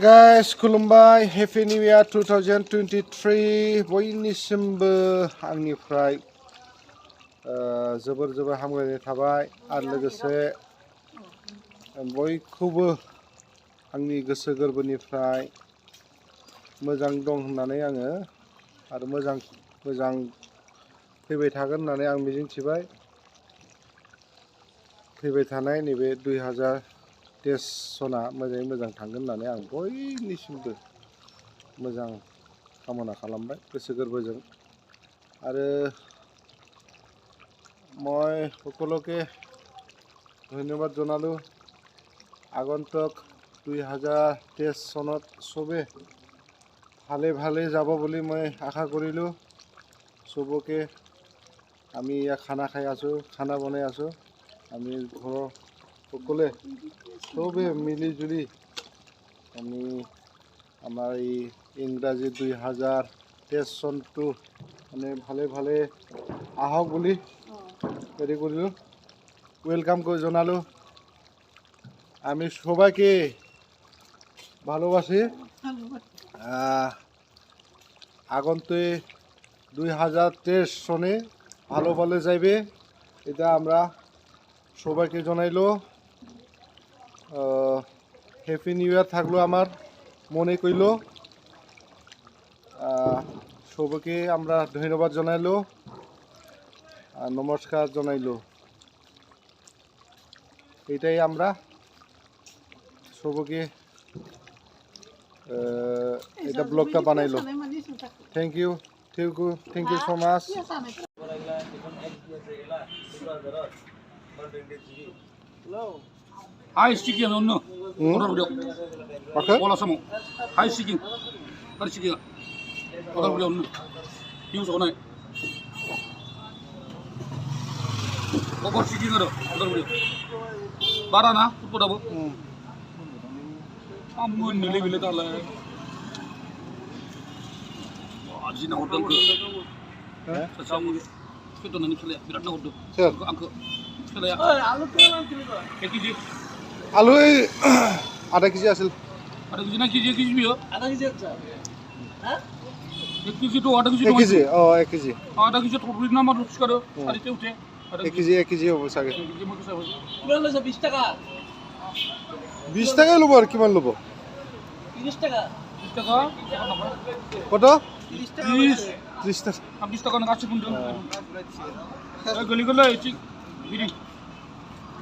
Guys, खुलुमबाय Happy New Year 2023 Boinisimबो आंनिफ्राय जोबोर हामलायनाय थाबाय आरो लोगोसे बयखौबो आंनि गोसो गोरबोनिफ्राय मोजां दं होननानै आङो आरो मोजां फैबाय थागोन होननानै आं मिजिंथिबाय फैबाय थानाय नैबे 2023 सना मोजाङै मोजां थांगोन होननानै आं बयनिसिमबो मोजां कामना खालामबाय गोसो गोरबोजों आरो মই সকলোকে ধন্যবাদ জনালো আগন্তুক 2023 সনত সবে ভালে যাব বুলি মই আশা কৰিলো সবকে আমি খানা খাই আছো খানা বনাই আছো আমি ঘৰৰ সকলে সবে মিলি জুলি আমি আমাৰ এই ইংৰাজী 2023 সনটো মানে ভালে আহক বুলি হেৰি কৰিলো ওয়েলকাম করে জানালো আমি সবাইকে ভালোবাসি আগন্তুক 2023 সনে ভালো যাইবে এটা আমরা সবাইকে জানাইলো হ্যাপি নিউ ইয়ার থাকলো আমার মনে কইলো সবাইকে আমরা ধন্যবাদ জানাইলো নমস্কার জানাইলো এটাই আমরা সবাইকে এটা ব্লগটা বানাইলো thank you so much Hi sticking on no. Okay. All some. Hi sticking. What sticking? Other video no. Use on it. What sticking on other video. Barana, put up. I'm going to live with all. Ajina hotel. Kita nanti kali biar nak hotel. Sure. Angkat. Kali ya. Ekiji. আলু আধা KG আছিল আধা KG না KG bio আধা KG আছে হ্যাঁ 1 KG তো আধা কেজি 1 কেজি 1 কেজি আধা কেজি ঠোকরি না আমার রুক্স করো সারিতে উঠে 1 কেজি হবে সাগে কিমান লৈছে 20 টাকা 20 টাকাই লব আর কিমান লব 30 টাকা 30 টাকা কত 30 টাকা 30 টাকা 20 টাকা না কাছে কোন গলি গলি ঠিক বিড়ি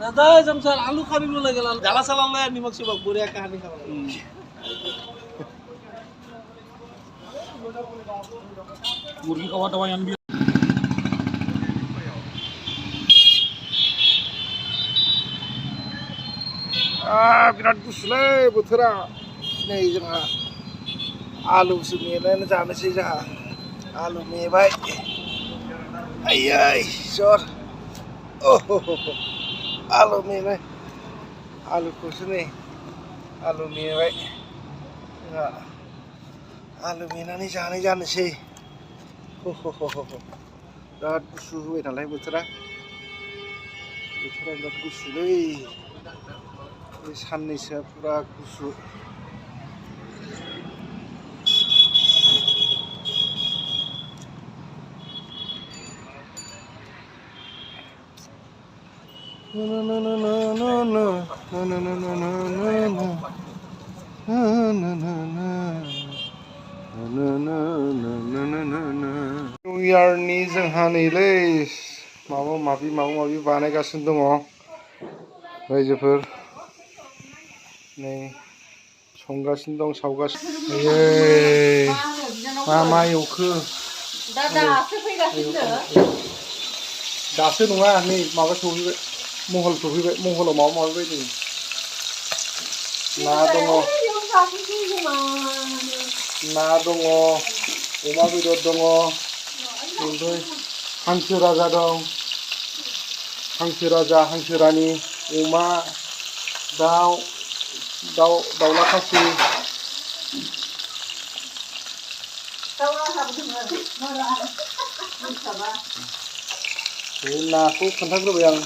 দাদা জমসার আলু খাবি বলে গেল জ্বালা চালা লয় নিমক সিমক বড়িয়া কাহানি খাওয়া মুরগি খাওয়াটা ভাই আনবি बिराद गुसुलै बोथोरा नै जोंहा आलुसो मेनानै जानोसै जोंहा आलु मेबाय आयै सर आलु मेबाय आलुखौसो नै आलु मेबाय जोंहा आलु मेनानै जानाय जानोसै बिराद गुसु होबाय नालाय बोथोरा बिराद गुसुलै साननैसोआ पुरा गुसु निउ इयारनि जोंहा नैलै माबा माबि बानायगासिनो दङ रायजोफोर नै संगासिनो दं सावगासिनो मा एवखो दासो नङा नै माबा सौफैबाय महल सौफैबाय महलाव माबा बायदि ना दङ अमा बेदर दङ ओमफ्राय हांसो राजा दं हांसो रानि अमा दाउला खासि नाखौ खोन्थाग्रोबाय आं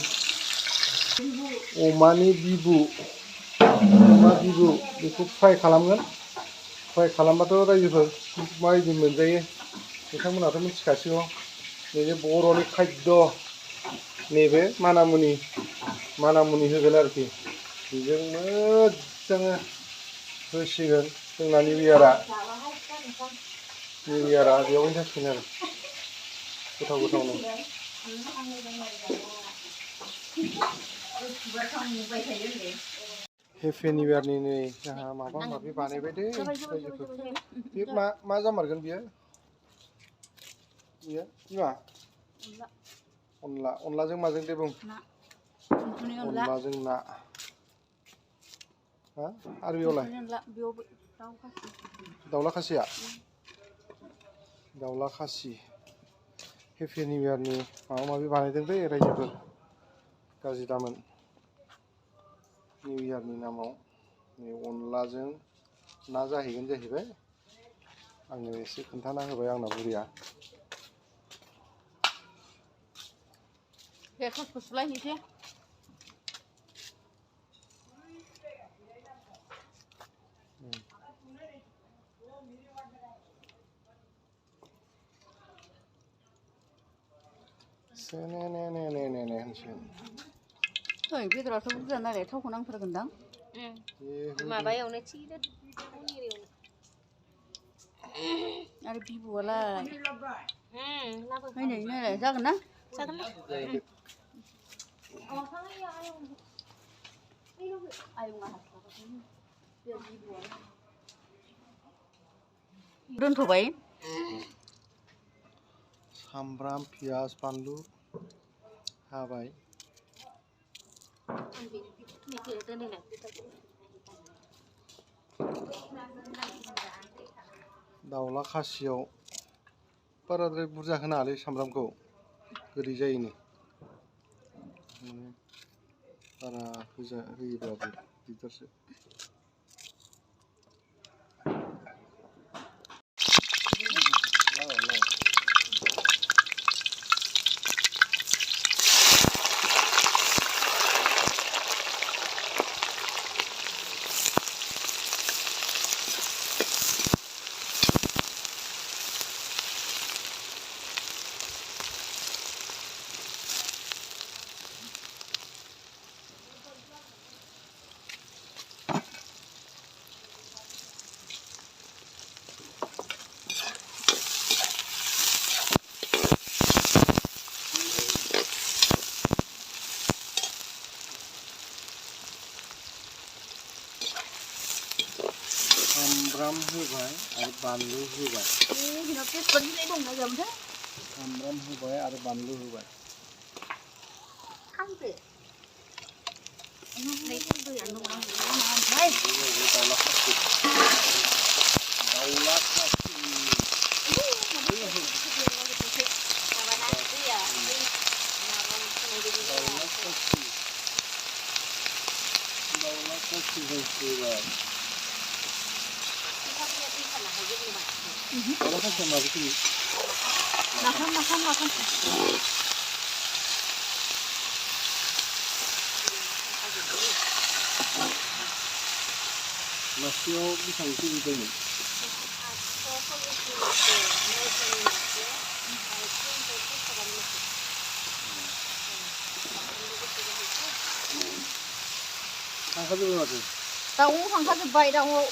अमानि बिबु बेखौ फ्राय खालामगोन सहाय खालामबाथ' रायजोफोर माबायदि मोनजायो नोंथांमोनाथ' मिथिखासिगौ नैबे बर'नि खायद नैबे मानामुनि होगोन आरोखि बेजों मोजाङै होसिगोन जोंना निउ इयारा बेयावनो जासिगोन आरो गोथाव गोथावनो हेपि निउ इयारनि नै जोंहा माबा माबि बानायबाय दे रायजोफोर बे मा जामारगोन बियो बिमा अनलाजों माजों दे बुं अनलाजों ना हा आरो बेयावलाय दाउला खासिया दाउला खासि हेपि निउ इयारनि माबा माबि बानायदों दै रायजोफोर गाज्रि दामोन निउ इयारनि नामाव नै अनलाजों ना जाहैगोन जाहैबाय आंनो एसे खोन्थाना होबाय आंना बुरिया बेदराथ' बुरजा नालाय थावखौ नांथारगोनदां माबायावनो थिग आरो बिबुआलाय नायनाय जागोन ना दोनथ'बाय सामब्राम पियाज बानलु हाबाय दाउला खासियाव बाराद्राय बुरजा होनाङालै सामब्रामखौ गोदै जायोनो बारा होयोब्लाबो दिगदारसो सामब्राम होबाय आरो बानलु होबाय सामब्राम होबाय आरो बानलु होबाय दाउला खासि होबाय दाउला खासिया माबेखौ नाफाम मासेयाव बेसेबां केजि दंमोन थांखाजोबबाय माथो दाउआव थांखाजोबबाय दाउआव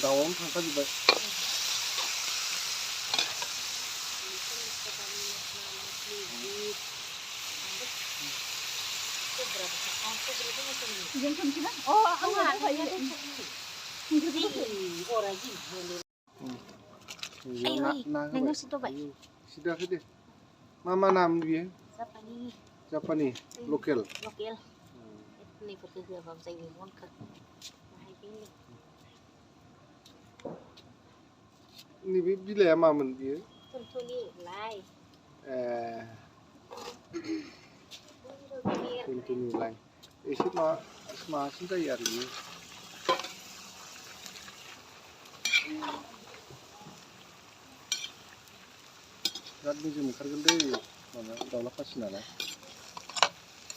दाउआवनो थांखाजोबबाय सिदाखै दे मा नाम बियो जापानि लकेल नैबे बिलाइआ मामोन बियो थुनथुनि लाइ एसे माबासिन जायो आरो बियो बिराद निजोम ओंखारगोन दै माबा दाउला खासि नालाय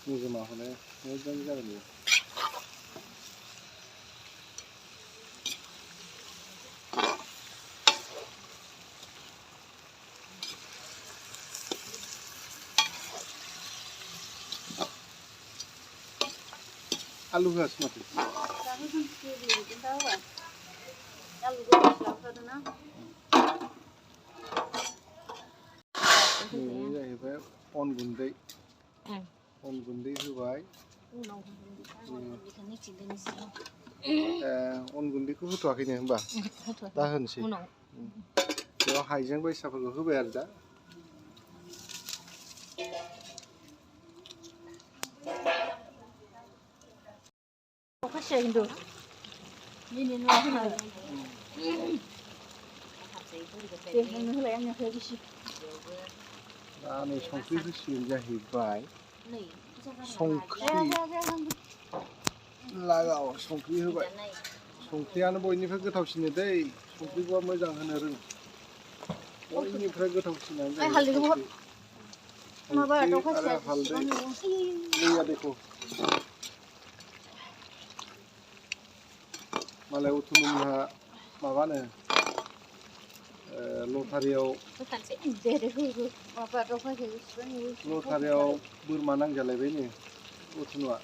निजोमा हले मोजां जागोन बेयो आलु होआसै माथो ini जाहैबाय अन गुन्दै अन गुन्दै होबाय अन गुन्दैखौ होथ'वाखैनो होमबा दा होनोसै बेयाव हाइजें बायसाफोरखौ होबाय आरो दा अखासिया खिन्थु मिनि नुवा होनाय दे नोंनो होलाय आंनो हो गिसि दा नै संख्रि होसिगोन जाहैबाय संख्रि लागाव संख्रि होबाय संख्रियानो बयनिफ्राय गोथावसिन दै संख्रिखौ मोजां होनो रों बयनिफ्राय गोथावसिनानो जाहैबाय माबा अखासिया हालदै गैया देखो मालाय उथुनुमहा माबानो लटारियाव बोरमा नांजालायबायनो उथुनुआ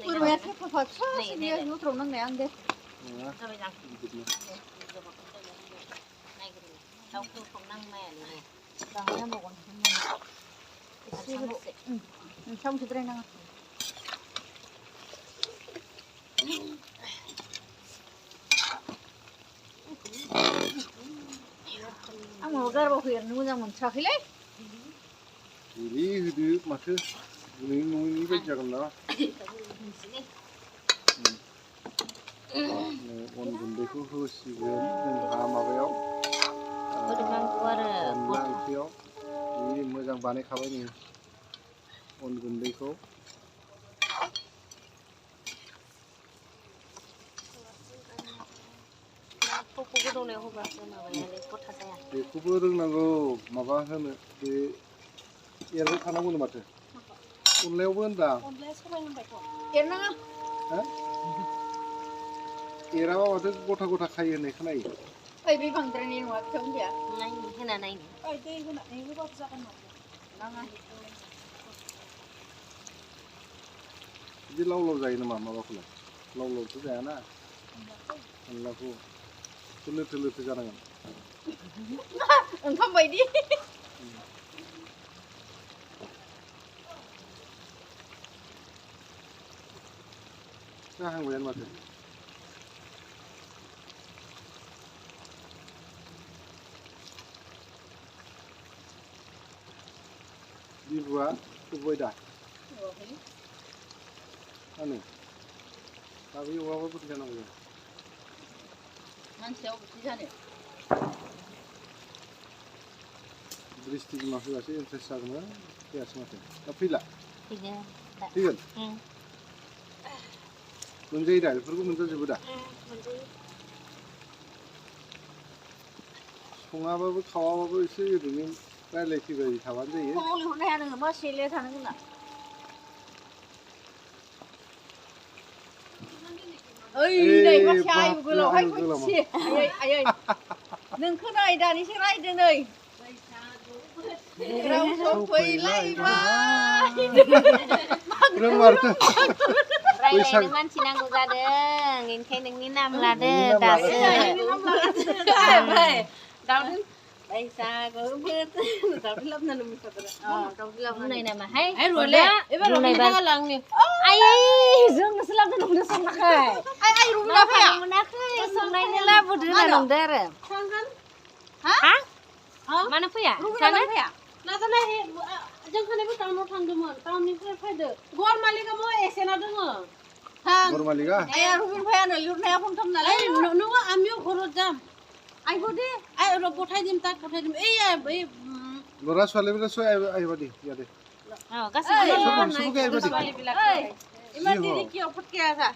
बोरमाया थेफाफा फिसासो बियो लटाराव नांनाया आं दे सामसद्रायनाङा आं माबा गारबाखौ एरनो मोजां मोनथाराखैलै बिदि होदो माथो गुनै नङैनि बायदि जागोन ना अन गुन्दैखौ होसिगोन जोंहा माबायाव अनला ओंख्रियाव जि मोजां बानायखाबाय नै अन गुन्दैखौ बेखौबो रोंनांगौ माबा होनो बे एरबाय थानांगौनो माथो अनलायावबो होनदां एरनाङा एराबा माथो गथा गथा खायो होननाय खोनायो ओइ बे बांद्रायनाय नङा फिथाव गैया होना नायनो ओइ दै होनानै होबाबो जागोन माथो नाङा बिदि लाव लाव जायो नामा माबाखौलाय लाव लावथ' जायाना अनलाखौ लोथो लोथो जानांगोन ओंखाम बायदि जाहांबायानो माथो बिबुआ होबाय दा मानो दाबो एवाबा बोरै जानांगौ मानसिया अबेसे जानो दृष्टि बिमा फैबासो इन्ट्रेस्ट जागौमोन फैयासै माथो दा फैला फैगोन मोनजायो दा बेफोरखौ मोनजाजोबो दा सङाबाबो खावाबाबो एसे ओरैनो रायज्लायफैबाय थाबानो जायो खमाव लिंहरनो हाया नोङो मा सेले थानांगोन ना ओइ नै मानसिया आयु गोलावहाय फैसि आयै आयै नोंखौ नाय दानिसो रायदों नै राव सफैलायबाय रोंमारथो रायलायनो मानसि नांगौ जादों ओंखायनो नोंनि नाम लादो दासो दाउदिन बैसागु बोथोर दाउदिन लाबोनानै मोसादों दाउदिन लाबोनाय नामाहाय रुले एबार रुनायबा लांनि आयै जोंनोसो लाबोदों नोंनो संनाखै आइ रुना फैया मोनाखै संनायनो लाबोदो होनना नंदो आरो थांगोन हा मानो फैया जानो फैया नाजानाय जों खानायबो टाउनाव थांदोंमोन टाउननिफ्राय फैदो गवार मालिकाबो एसेना दोङो थां बर मालिका आया रुबिन फायानो लिरनाया खमथाम नालाय नोङो आमिও ঘৰত যাম আইব দে আই পঠাই দিম তাক পঠাই দিম এই ল'ৰা ছোৱালীবিলাক চৈ আহিবা দে ইয়াতে গাছবিলাক ইমান দেৰি কিয় ফটকে আছা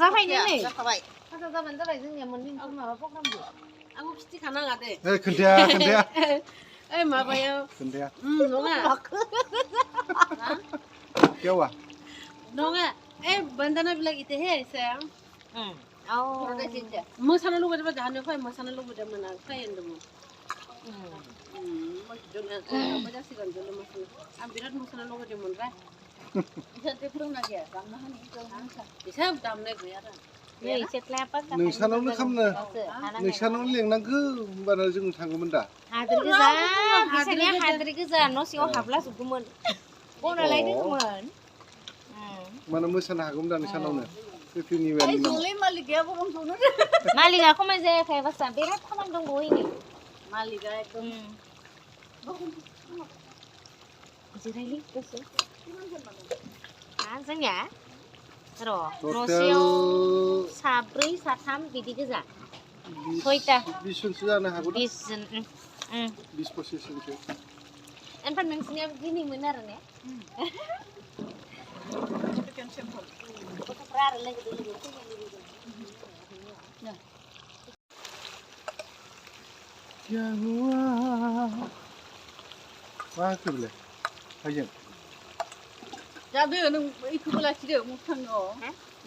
जाफैनो नै जाखाबाय खाजा जाबानो जाबाय जोंनिया मोननै माबा प्रग्राम दं आंबो खिथि खानाङा दे खोन्थाया ओइ माबायाव खोन्थाया नङा केवा Nongnya, bandana bilang itu hei sayang. Oh. Masana lu berapa jahannya kau? Masana lu berapa mana? Kau yang dulu. Macam sih kan dulu masana. Ambiran masana lu berapa mana? Bisa terus lagi ya? Kamu hani itu bisa damai biar. Nih, setelah apa? नोंसानावनो खामनो नोंसानावनो लेंनांगौ होमबाना जों थांगौमोन दा Hadir goza, biasanya hadir goza, no siang hablas gumun. Bonalai dengman. माने मोसानो हागौमोन दा नोंसानावनो happy new इयारनि नामाव Malik aku masih kayak bahasa berat kaman dong boy ini. Malika itu. Jirali betul. Anjing ya? Terus, टटेल sabri satam bidi goza. Soita. 20 जनसो जानो हागौ दा Bisin. 20-25 जनसो Enpan nengsinya begini benar nih. Keperar lagi dulu. या हुआ मा होखो बेलाय हायजें Jadi nung itu belah sih mungkin oh.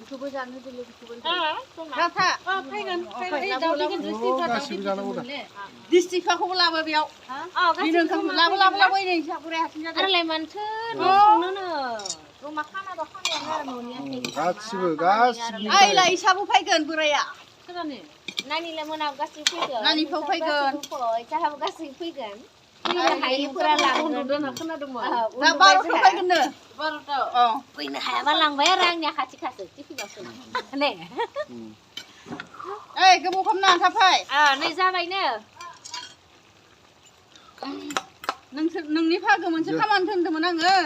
Itu belah nih dulu itu belah. Kata, pengen dapat kan गासिबो जानांगौ दा district aku laba biau. Oh, Di nung kamu laba ini siapa boleh hasilnya? Ada leman tuh, no. Rumah kana do kana ya nunya. गासिबो Ay lah isabu pengen beraya. Kerana Nani lemon aku kasih pigan. Nani pau pigan. Cara aku kasih pigan. Ini hai pura lang. udah nak kena demo. Nah, baru pengen deh. Baru tahu. Oh. Ini hai balang bayarangnya kasih TV langsung. Nih. Kamu kemana sampai? Nih sampai nih. Nung ni pakai macam kaman tuh temen angge.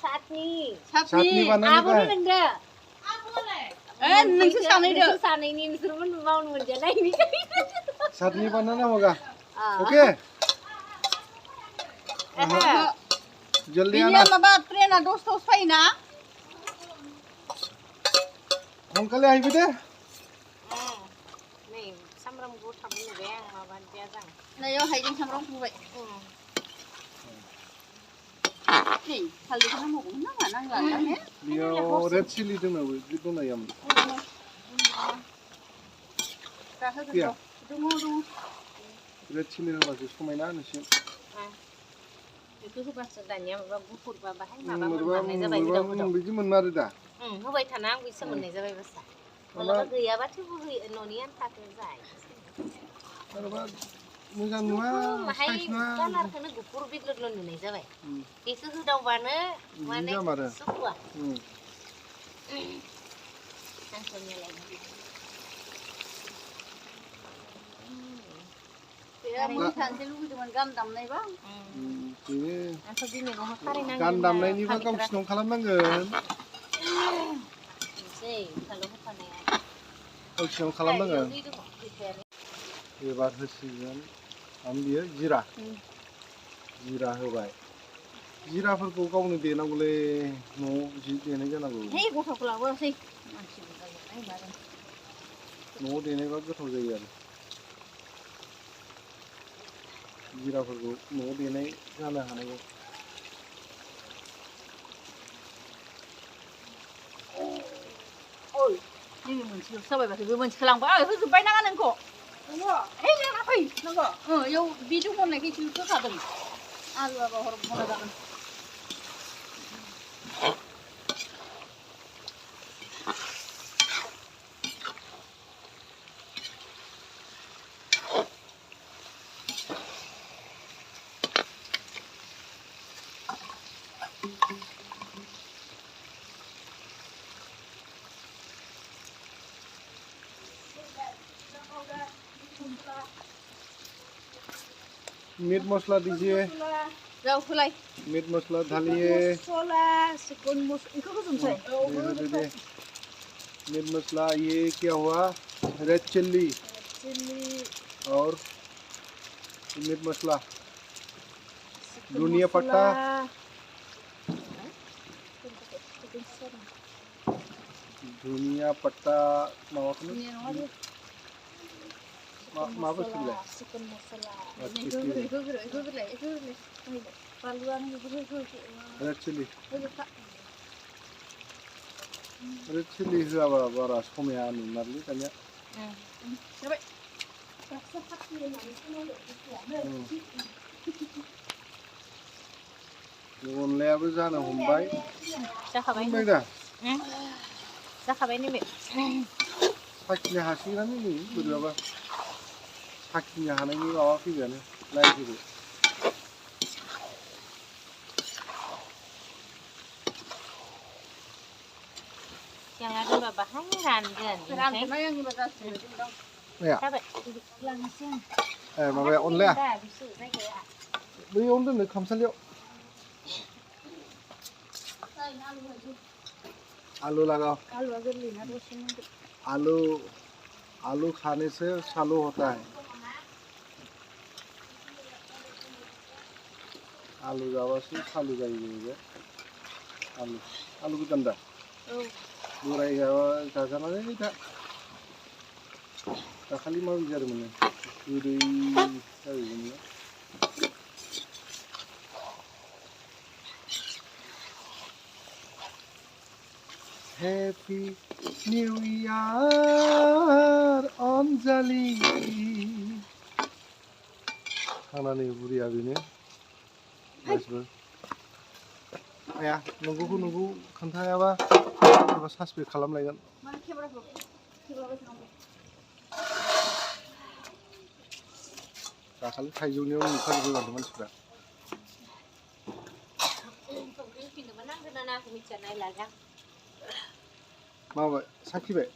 Saat nih. सातनि बानायनो Aku nih enggak. Nung sana itu. Sana ini disuruh mau menjalai ini. सातनि बानायना होगा okay जल्दी आना Ini apa tren ada dos paina? हम call आइबे दे Nih, samram gua tamu deh yang maban dia jang. Nah, yo hai jeng samrong buat. Nih, kalau kamu mau kemana mana nggak ya? बेयाव red chilli दंनाबो बे दंनायाम Gaya. Red chilli होबासो समायना नोंसोर Itu tuh pas sedanya bufur babahay Morba mababay zabay daw. बिदि मोनमारो दा Hubay tanang bisa menay zabay basta. Wala ka gaya ba ti buhi nonian takin zay. Morba मोजां नुवा Mahay size नुवा kanar kana gufur bidlod lon nunay zabay. Itu sudah bana mana suwa. Langsungnya lagi. Ya, mungkin sih lu cuma gandam nih bang. बेनो Aku gini mau kari nang. गान दामनायनिबा गावसिनाव खालामनांगोन Sih, kalau bukan ya. गावसिनाव खालामनांगोन एबार होसिगोन आम बियो जिरा जिरा होबाय जिराफोरखौ गावनो देनांगौलै न'आव जि देनाय जानांगौ Hei, gua tak pulang gua sih. न'आव देनायबा गोथाव जायो आरो जिराफोरखौ न'आव देनाय जानो हानांगौ Ini mencil, sampai bahasa gue mencil lang ba? Itu supaya nangan ko. Hei, nangan apa? Nangan. Yo, video mo lagi cium tuh kadang. Aduh, apa horor mana dangan? Meat masala दीजिए Jauh kulai. Meet मसला डालिए Sola, sekon mus. Engkau kau sumsai. दे meat masala ये क्या हुआ red chilli और meat masala धनिया पत्ता धनिया पत्ता मा बुस्थुलाय Sekon masala. Red chilli Paluan itu. Red chilli आरो चिलि होआबा बारा समाया नुमारलै दानिया जाबाय अनलायाबो जानो हमबाय जाखाबाय मोनबाय दा जाखाबाय नैबे साखिनो हासिगोनानो नै बोरैबाबा साखिनो हानायनि माबा फैबायानो नायफैबाय jangan doonba bahay raandeen रानजोबनाय आंनिबा जासिगोन दं जाबाय लांनोसै आं माबाया अनलाया दा बिसो जायगाया बैयावनो दोननो खामसालियाव आलू लगाओ आलुआ गोरलै ना दसे नांगौ आलू खाने से चालू होता है आलू जाबासो चालू जायो बे आलू गोदान दा बोराय जाजानानै दाखालि माबायदि जादोंमोन गोदै जायोमोन Happy New Year Anjali खानानै बुरिया बेनो गासिबो आया नंगौखौ नंगौ खोन्थायाबा सोरबा सासपेक्ट खालामलायगोन माने केमेराखौ खेबलाबाय थानांगौ दाखालि थाइजौनियाव नुखाजोबो माथो मानसिफ्रा माबाय साखिबाय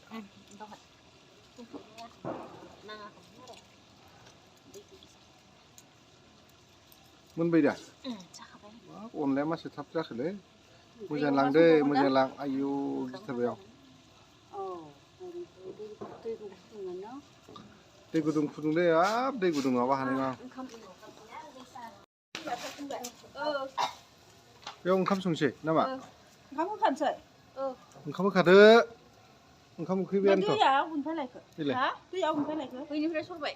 मोनबाय दा अनलाया मासे थाब जाखोलै मोजां लांदे मोजां लां आयौ गिथारबाय आं दै गुदुं फुदुंदे हाब दै गुदुं नङाबा हानाय नङा बेयाव ओंखाम संसै नामा ओंखाम होखानोसै ओंखाम होखादो ओंखाम उखैबायानोथ' दैया अबेनिफ्राय लायखो हा दैया अबेनिफ्राय लायखो बैनिफ्राय सरबाय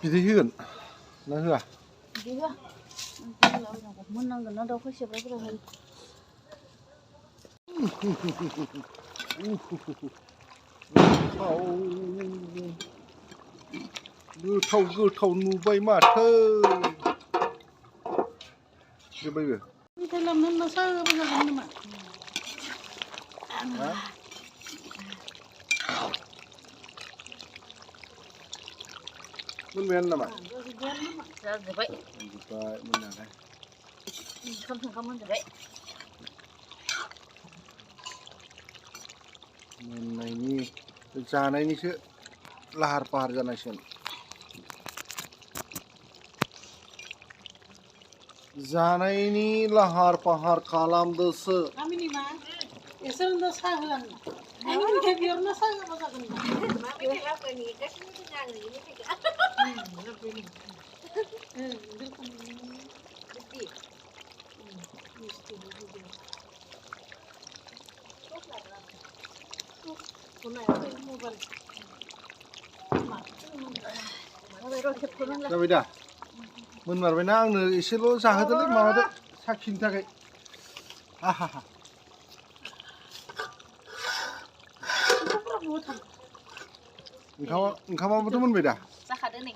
बिदै होगोन ना होआ बिदै होआ मोननांगोन ना दाउ फैसेब्राफोरा होयो गोथाव नुबाय माथो जोबबायबो मेथाइ लाबोनो होनबा साहाबो जागोन नामा मोनबायानो नामा जाजोब्बाय मोननायालाय ओंखाम मोनजोब्बाय मोननायनि जानायनिसो लाहार फाहार जानांसिगोन जानायनि लाहार फाहार खालामदोसो आमिनि मा इसोरनो साहा होलाङो आंनि मेथाइ बिहरनो साहा होबा जागोन मा मेथाइ लाबोनि गासिबो जानो जाबाय दा मोनमारबायना आंनो एसेल' जाहोदोलै माबादो साखिनो थाखाय आहा ओंखामाबोथ' मोनबाय दा जाखादो नै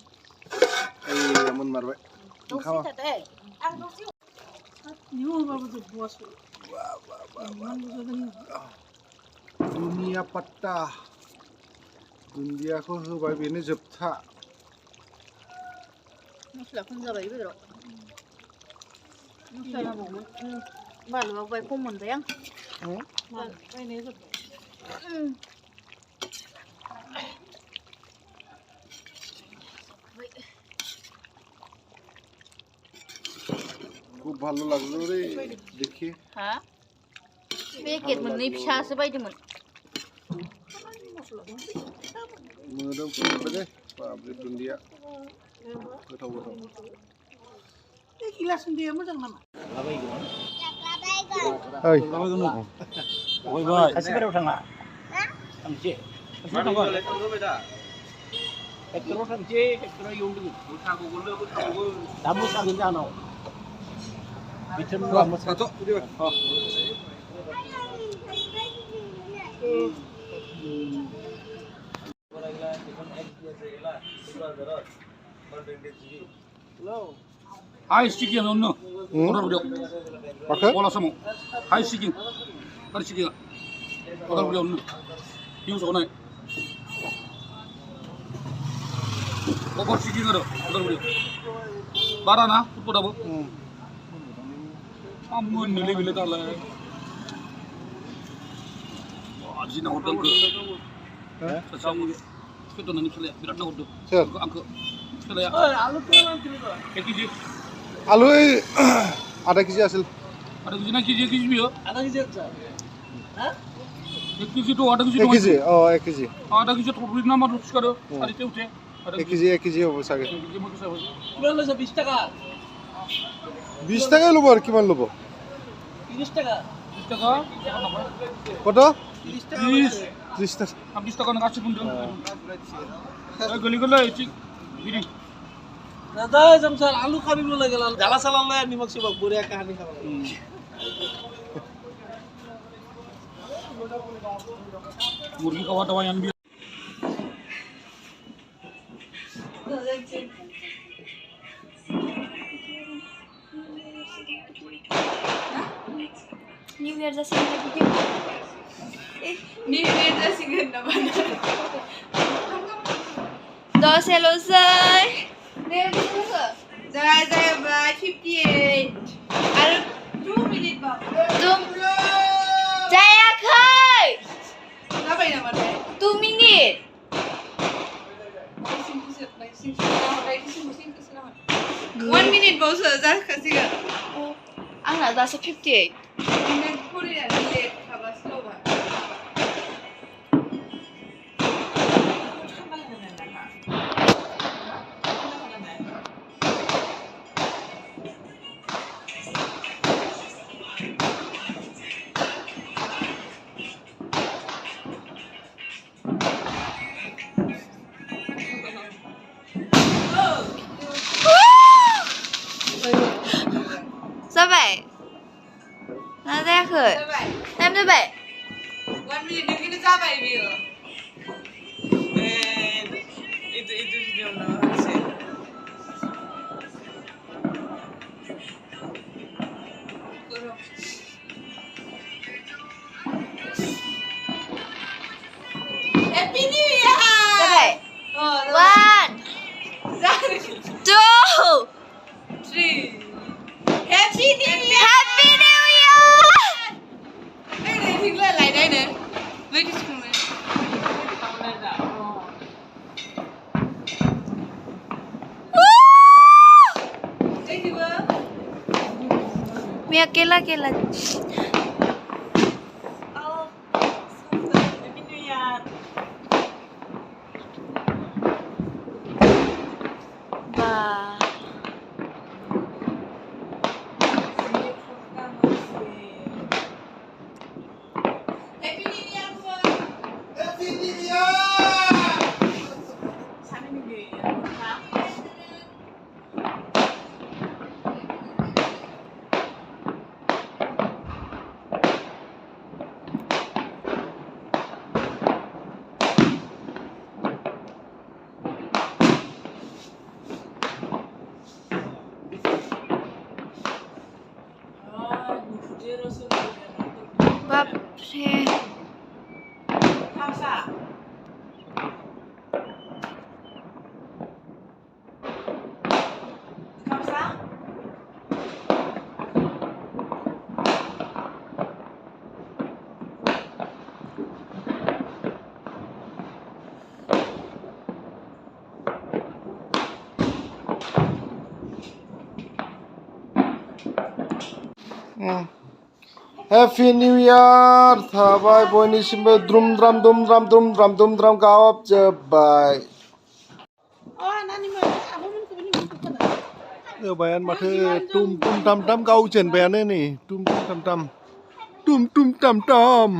मोनमारबाय ओंखामा दुनिया पत्ता दुन्दियाखौ होबाय बेनो जोबथा मस्ला खम जाबाय बेदराव मस्ला नांगौमोन बानलुआ बाय खम मोनबाय आं बायनाया जोब्बाय খুব ভালো লাগলো রে দেখি হ্যাঁ পেকেট मोननै फिसासो बायदोंमोन मोदोमफ्रुबाय दे बाब्रे दुन्दिया गोथाव गिलासनि दैया मोजां नामा ओइ अबेबाय खासिबारियाव थाङा थांसै हेक्टराव थांसै हेक्टराव एवदों दा मोसागोन जाहानाव बिथोन मोसाथ' हाई स्टिकिं नो अदालगुरियाव बला समाव हाई स्टिकिं गारि स्टिकिंआ अदालगुरियाव नो हिउसाव नाय अभार स्टिकिं आरो अदालगुरियाव बारा ना फुटबलाबो मोननोलै बेलाय दालाय जि नाहरदों आंखो सासेयाव फैद'नानै खेलाया बिराद नाहरदों आंखो खेलाया एक केजि आलु आधा केजि आसोल आधा केजि ना केजि केजि बियो आधा केजि आच्छा एक केजि तो आधा केजि एक केजि एक केजि आधा केजि थरब्रै ना मा सिखारो सारिथे उठे एक केजि হ'ব চাগে কিমান লৈছে 20 টাকা 20 টাকাই ল'ব আৰু কিমান ল'ব 30 টাকা 30 টাকা কত 30 টাকা 30 টাকা 20 টাকা নাগাছি বুনদों গলি গলে ঠিক বিড়ি দাদা জমসাল আলু খাবি বলে গেল জ্বালা চালা লয় নিমখ সিমখ বড়িয়া কাহানি খাব মুরগি খাওয়া দাওয়া আনবি New Year जासिगोन ना बिदि New Year जासिगोन नामा दसेल'सै दे बेसेबांसो जाबाय 58 आरो 2 मिनिट बाव जायाखै जाबाय नामाथाय 2 मिनिट 1 मिनिट बावसो जाखासिगोन आंना दासो 58 फरायनानै लेट थाबासो ल'बा जाबाय ना जायाखै टाइम जाबाय 1 मिनिट नोंनिनो जाबाय बियो itu video ना से हैप्पी न्यू ईयर जाबाय 1 2 3 Happy New Year! Happy New Year! Đây này thì lại đây này. Với cái chung này. Đây thì bơ. Mẹ kela. Happy New Year. Ba. Babre. Kamsa. Kamsa. Happy New Year थाबाय बयनिसिमबो द्रुम द्राम गाबजोब्बाय बायानो माथो टुम टाम टाम गावजेनबायानो नै टुम टाम टाम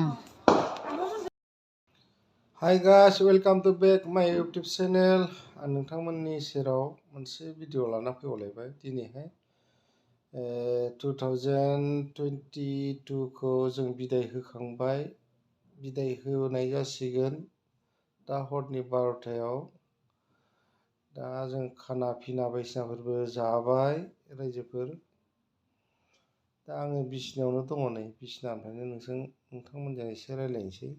Hi guys, welcome to back my YouTube channel. आं नोंथांमोननि सेराव मोनसे भिडिअ लाना फैबावलायबाय दिनैहाय 2022 खौ जों बिदाय होखांबाय बिदाय होनाय जासिगोन दा हरनि 12टायाव दा जों खाना फिना बायदिसिनाफोरबो जाबाय रायजोफोर दा आङो बिसिनायावनो दङ नै बिसिनानिफ्रायनो नोंथांमोनजों एसे रायलायनोसै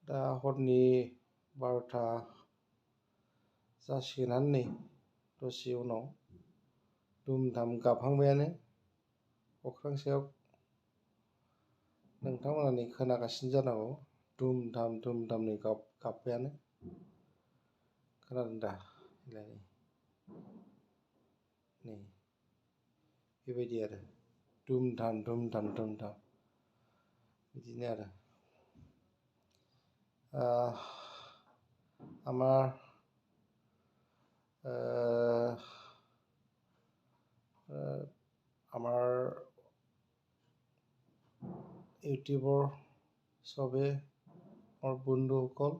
दा हरनि 12टा जासिगोनानो नै दसे उनाव दुम-दाम गाबहांबायानो अख्रां सायाव नोंथांमोना नै खोनागासिनो जानांगौ दुम-दाम नै गाबबायानो खोनादों दा नै बेबायदि आरो दुम-दाम बिदिनो आरो আমাৰ ইউটিউবৰ চবে মোৰ বন্ধুসকল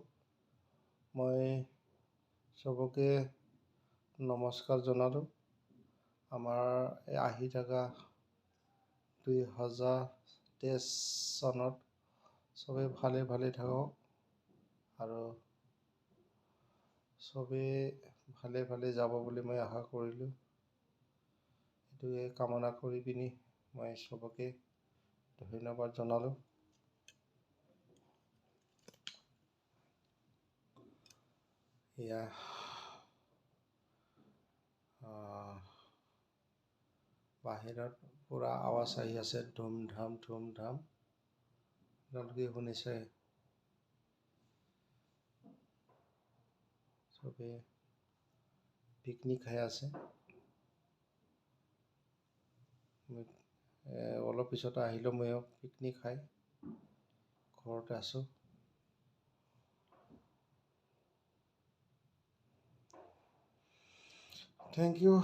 মই চবকে নমস্কাৰ জনালোঁ আমাৰ এই আহি থকা 2023 চনত চবে ভালে থাকক আৰু চবে ভালে যাব বুলি মই আশা কৰিলোঁ এইটোৱে কামনা কৰি পিনি মই চবকে ধন্যবাদ জনালোঁ এয়া বাহিৰত পুৰা আৱাজ আহি আছে ধুম-ধাম আপোনালোকে শুনিছে চবে পিকনিক খাই আছে অলপ পিছত আহিলোঁ ময়ো পিকনিক খাই ঘৰতে আছোঁ থেংক ইউ